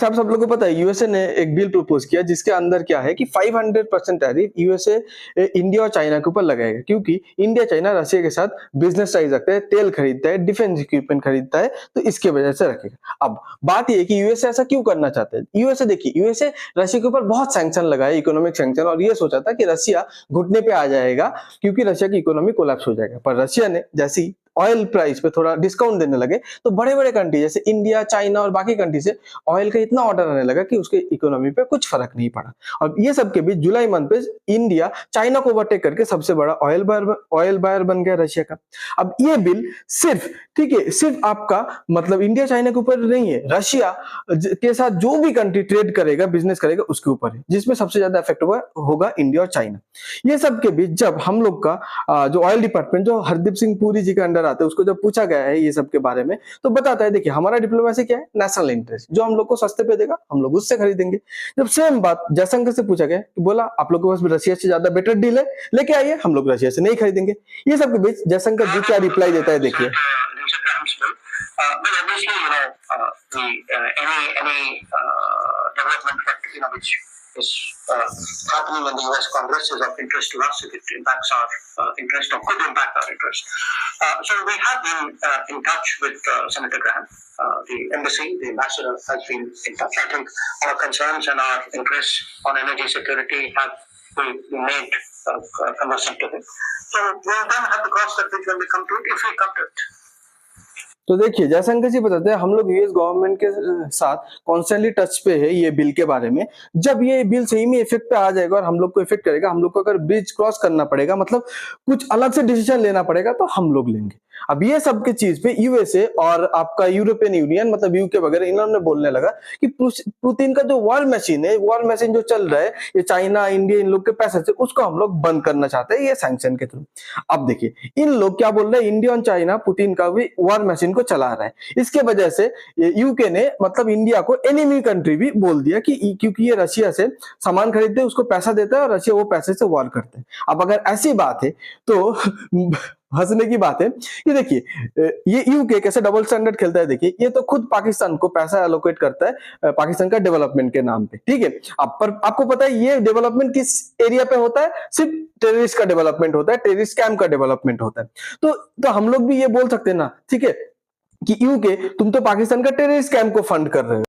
आप सब लोगों को पता है यूएसए ने एक बिल प्रपोज किया जिसके अंदर क्या है कि 500% टैरिफ यूएसए इंडिया और चाइना के ऊपर लगाएगा, क्योंकि इंडिया चाइना रशिया के साथ बिजनेस टाइज रखता है, तेल खरीदता है, डिफेंस इक्विपमेंट खरीदता है, तो इसके वजह से रखेगा। अब बात यह है कि यूएसए ऐसा क्यों करना चाहते हैं। यूएसए देखिए, यूएसए रशिया के ऊपर बहुत सैंक्शन लगाया, इकोनॉमिक सैंक्शन, और ये सोचा था कि रशिया घुटने पे आ जाएगा क्योंकि रशिया की इकोनॉमी कोलैप्स हो जाएगा। पर रशिया ने जैसी ऑयल प्राइस पे थोड़ा डिस्काउंट देने लगे तो बड़े बड़े कंट्री जैसे इंडिया, चाइना और बाकी कंट्री से ऑयल का इतना ऑर्डर आने लगा कि उसके इकोनॉमी पे कुछ फर्क नहीं पड़ा। और ये सब के बीच जुलाई मंथ पे इंडिया चाइना को ओवरटेक करके सबसे बड़ा ऑयल बायर बन गया रशिया का। अब ये बिल सिर्फ, ठीक है, सिर्फ आपका मतलब इंडिया चाइना के ऊपर नहीं है, रशिया के साथ जो भी कंट्री ट्रेड करेगा, बिजनेस करेगा, उसके ऊपर है, जिसमें सबसे ज्यादा इफेक्ट होगा इंडिया और चाइना। ये सब के बीच जब हम लोग का जो ऑयल डिपार्टमेंट जो हरदीप सिंह पुरी जी के अंडर आते हैं, उसको जब पूछा गया है ये सब के बारे में, तो बताता है देखिए हमारा डिप्लोमेसी क्या है, नेशनल इंटरेस्ट, जो हम लोग को सस्ते पे देगा हम लोग उससे खरीदेंगे। जब सेम बात जयशंकर से पूछा गया, बोला आप लोग के पास रशिया से ज्यादा बेटर डील है, लेके आइए, हम लोग रशिया से नहीं खरीदेंगे। ये सब के बीच जयशंकर जी क्या रिप्लाई देता है देखिए। Is happening in the US Congress is of interest to us if it impacts our interest or could impact our interest. So we have been in touch with Senator Graham. The embassy, the ambassador has been in touch. I think our concerns and our interests on energy security have been made conversant to him. So we'll then have to cross that bridge when we come to it, if we come to it. तो देखिए जयशंकर जी बताते हैं हम लोग US government के साथ constantly touch पे है ये बिल के बारे में। जब ये बिल सही में इफेक्ट पे आ जाएगा और हम लोग को इफेक्ट करेगा, हम लोग को अगर ब्रिज क्रॉस करना पड़ेगा, मतलब कुछ अलग से डिसीजन लेना पड़ेगा, तो हम लोग लेंगे। अब ये सब के चीज पे यूएसए और आपका यूरोपियन यूनियन मतलब यूके वगैरह इन्होंने बोलने लगा कि पुतिन का जो वॉर मशीन है, वॉर मशीन जो चल रहा है ये चाइना, इंडिया, इन लोग के पैसे से, उसको हम लोग बंद करना चाहते हैं ये सैंक्शन के थ्रू। अब देखिए इन लोग क्या बोल रहे हैं, इंडिया और चाइना पुतिन का भी वॉर मशीन को चला रहा है। इसके वजह से यूके ने मतलब इंडिया को एनिमी कंट्री भी बोल दिया कि क्योंकि ये रशिया से सामान खरीदते हैं, उसको पैसा देता है और रशिया वो पैसे से वॉर करते हैं। अब अगर ऐसी बात है तो हंसने की बात है कि देखिए ये यूके कैसे डबल स्टैंडर्ड खेलता है। देखिए ये तो खुद पाकिस्तान को पैसा एलोकेट करता है पाकिस्तान का डेवलपमेंट के नाम पे, ठीक है। अब पर आपको पता है ये डेवलपमेंट किस एरिया पे होता है, सिर्फ टेररिस्ट का डेवलपमेंट होता है, टेररिस्ट कैंप का डेवलपमेंट होता है। तो हम लोग भी ये बोल सकते हैं ना, ठीक है, कि यूके तुम तो पाकिस्तान का टेररिस्ट कैंप को फंड कर रहे हो।